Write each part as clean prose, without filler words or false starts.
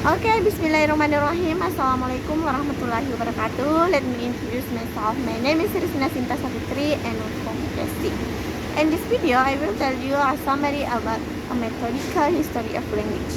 Okay, Bismillahirrahmanirrahim. Assalamualaikum warahmatullahi wabarakatuh. Let me introduce myself. My name is Risna Sinta Safitri and I'm from University. In this video, I will tell you a summary about a methodical history of language.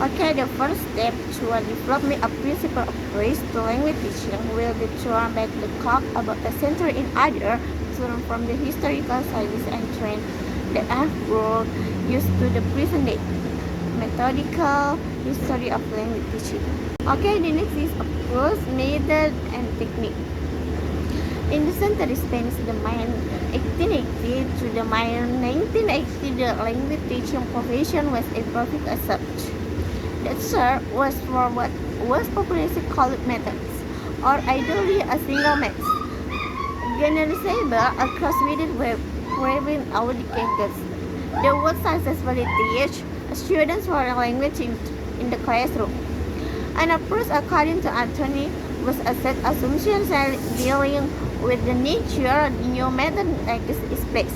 Okay, the first step toward developing a principle approach to language teaching will be to run back the clock about a century in order to learn from the historical studies and trends that have brought used to the present day. Methodical history of language teaching. Okay, the next is approach, method, and technique. In the century Spanish domain 1880 to the 1980, the language teaching profession was evolving as such. That search was for what was popularly called methods, or ideally a single method, generalizable across within our decades. The word successfully teach students foreign language in the classroom. An approach, according to Anthony, was a set assumption dealing with the nature new method is placed.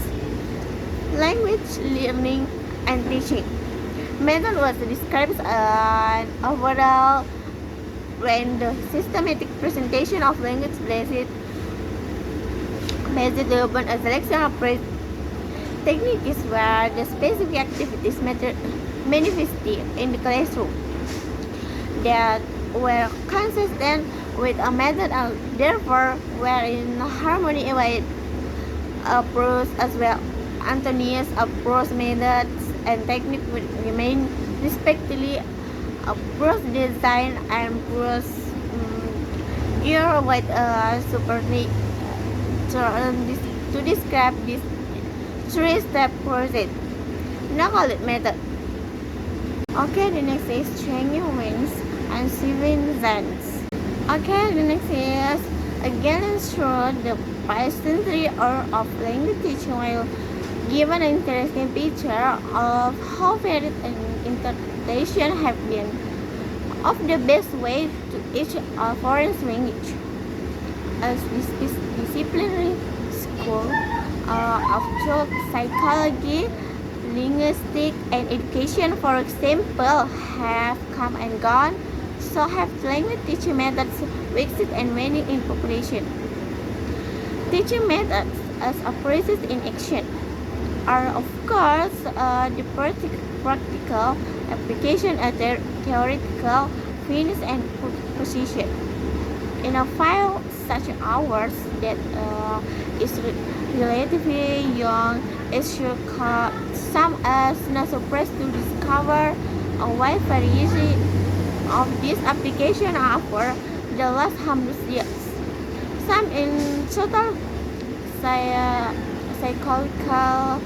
Language learning and teaching. Method was described as an overall when the systematic presentation of language based upon a selection of technique is where the specific activities manifested in the classroom that were consistent with a method and therefore were in harmony with approach as well. Antonius approach methods and technique would remain respectively approach design and approach year with supernature to describe this three-step process. Now call it method. Okay, the next is changing winds and seven zans. Okay, the next is again through the past century or of language teaching will give an interesting picture of how varied and interpretation have been of the best way to teach a foreign language. As this disciplinary school of thought, psychology, linguistics, and education, for example, have come and gone, so have language teaching methods waxed and waning in population. Teaching methods as appraised in action are, of course, the practical application of their theoretical finish and position. In a file such as ours that is relatively young, it should some us not surprised to discover a wide variety of these applications over the last 100 years. Some in total psychological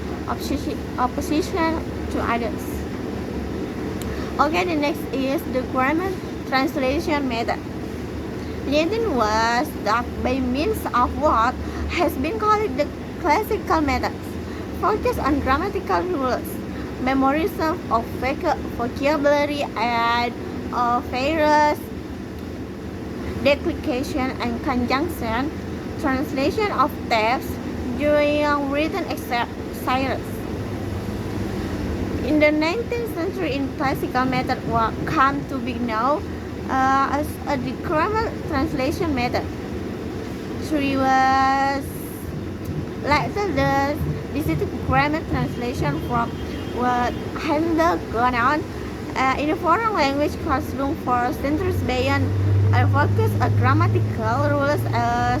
opposition to others. Okay, the next is the grammar translation method. Latin was taught by means of what has been called the classical methods, focused on grammatical rules, memorization of vocabulary, and various duplication and conjunction, translation of texts during written exercises. In the 19th century, in classical method come to be known as the grammar translation method. Three was later the digital grammar translation from what gone on in a foreign language classroom for centuries beyond focus on grammatical rules as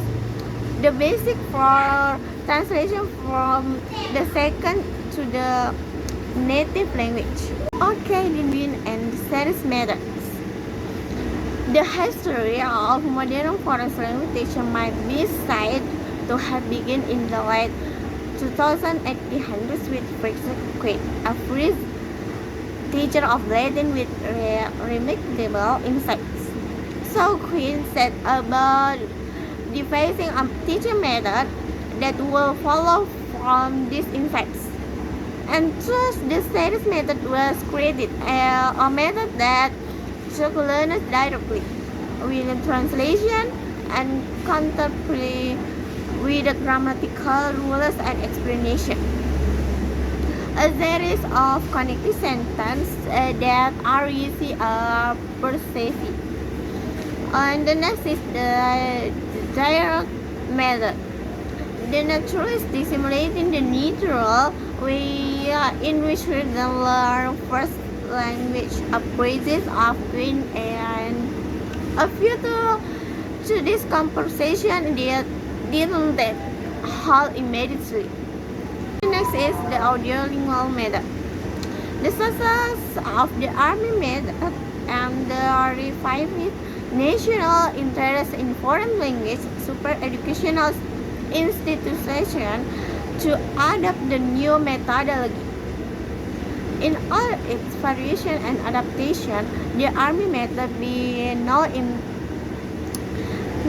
the basic for translation from the second to the native language. Okay, the mean and series methods. The history of modern foreign language teaching might be said to have begun in the late 2800s with Frederick, a French teacher of Latin with remarkable insights. So Queen said about devising a teaching method that will follow from these insights. And thus the series method was created, a method that should learners directly with translation and contemporary with the grammatical rules and explanation. a series of connected sentences that are easy perceived. And the next is the direct method. The naturalist simulating the natural way in which children learn first language appraises often and a few to this conversation didn't halt immediately. The next is the audiolingual method. The success of the Army method and the revived national interest in foreign language super educational institution to adopt the new methodology. In all its variation and adaptation, the Army method began now in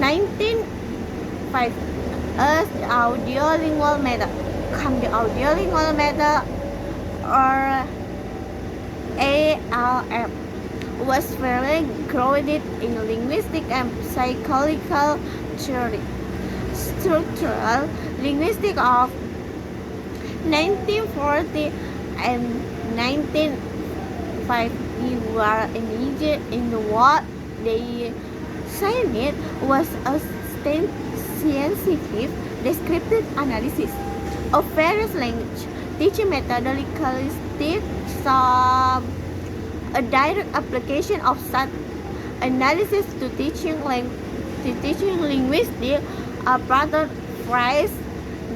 1905 as the audiolingual method. The audiolingual method, or ALM, was very grounded in linguistic and psychological theory. Structural linguistics of 1940 and 1950 were engaged in what they said was a scientific descriptive analysis of various language. Teaching methodologies saw a direct application of such analysis to teaching linguistics. Brother Fry's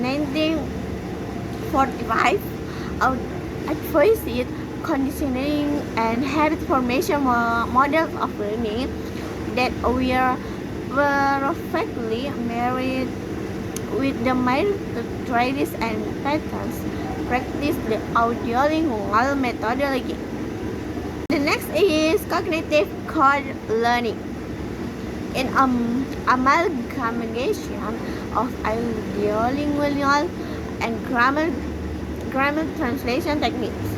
1945 advanced conditioning and habit formation models of learning that were perfectly married with the methods and patterns practice the audiolingual methodology. The next is cognitive code learning. An amalgamation of audiolingual and grammar translation techniques.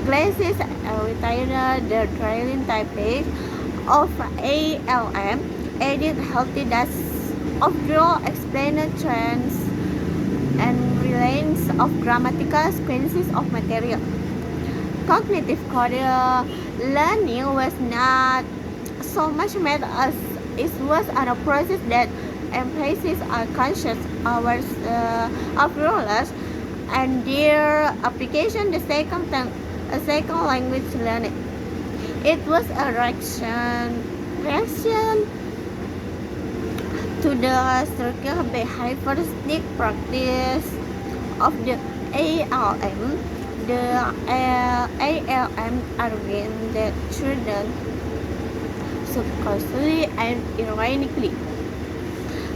Glasses retired the trailing types of ALM, added healthy data of draw explained trends and relays of grammatical sequences of material. Cognitive code learning was not so much made as it was a process that emphasizes a conscious hours of rules and their application the second language learning. It was a reaction to the structural behavioristic practice of the ALM. The ALM argued that children subconsciously and ironically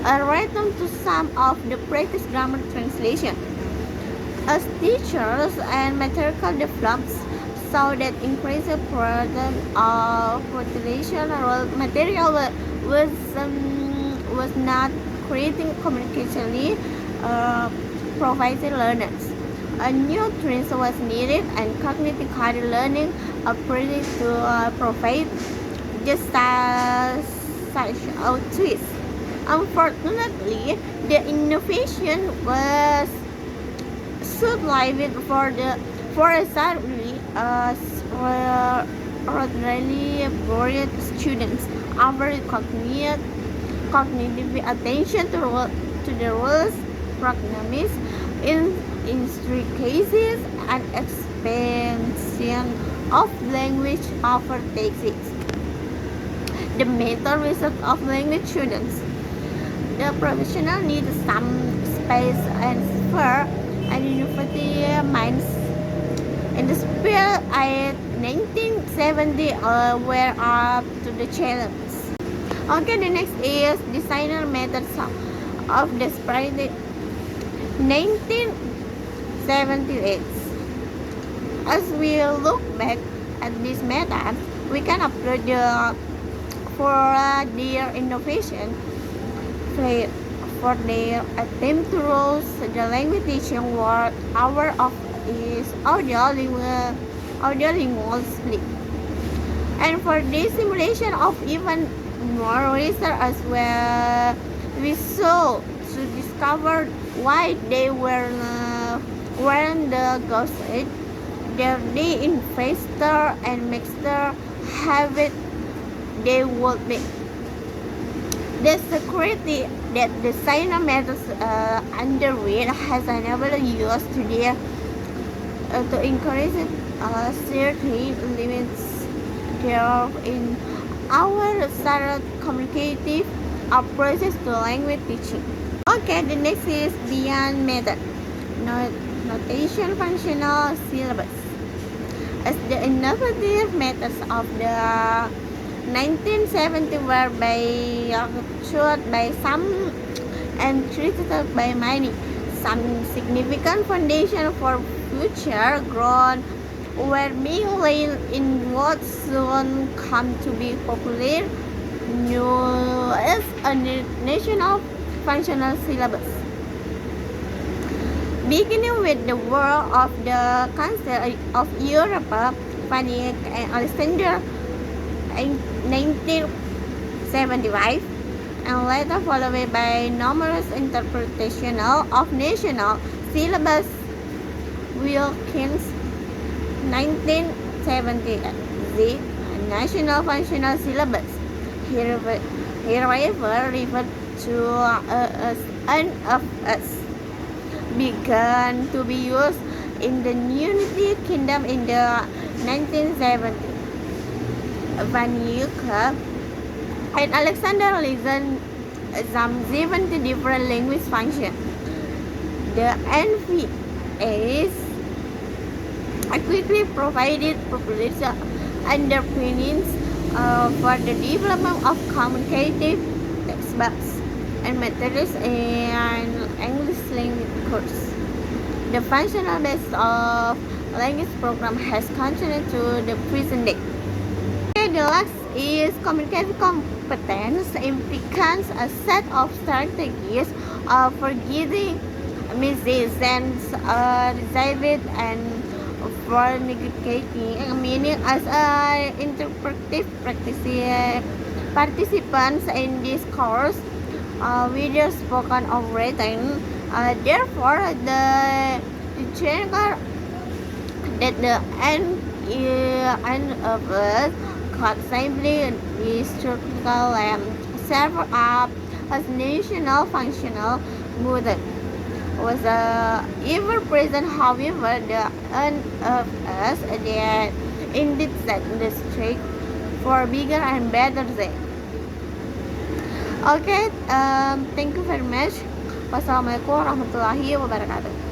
return to some of the practice grammar translation. As teachers and material develops, saw that increased burden of utilization material was not creating communicationally provided learners. A new trend was needed and cognitive code learning appeared to provide just such a twist. Unfortunately, the innovation was short-lived for a sadly really bored students. Our cognitive attention to the rules, prognosis, in three cases, and expansion of language overtakes it. The mental result of language students. The professional needs some space and spare and university minds. In the spirit at 1970 were up to the challenge. Okay, the next is designer methods of the sprite 1978. As we look back at this method, we can applaud for their innovation, for their attempt to rule the language teaching world hour of its audiolingual split, and for the simulation of even more research as well. We sought to discover why they weren't the ghosts their day in faster and mixture habit they would be. The security that the cyanometers underweight has enabled us today to increase certain limits there in our standard communicative approaches to language teaching. Okay, the next is beyond method. Notation functional syllabus. As the innovative methods of the 1970 were by by some and critical by many. Some significant foundation for future growth were being laid in what soon come to be popular known as a national functional syllabus. Beginning with the work of the Council of Europe, Fanny and Alexander in 1975, and later followed by numerous interpretations of national syllabus. Wilkins 1970, the National Functional Syllabus, hereby referred to as NFS, began to be used in the United Kingdom in the 1970s. Van Eyck and Alexander listed some 70 different language functions. The NFS quickly provided population underpinnings for the development of communicative textbooks and materials in English language course. The functional base of language program has continued to the present day. The last is communicative competence implies a set of strategies for getting messages received and for negotiating meaning as interpretive participants in this course, whether spoken or written. Therefore, the change that the end of it could simply be structural and serve up as national functional method was ever present. However, the NFS that indeed set the streak for bigger and better things. Okay, thank you very much. Wassalamualaikum warahmatullahi wabarakatuh.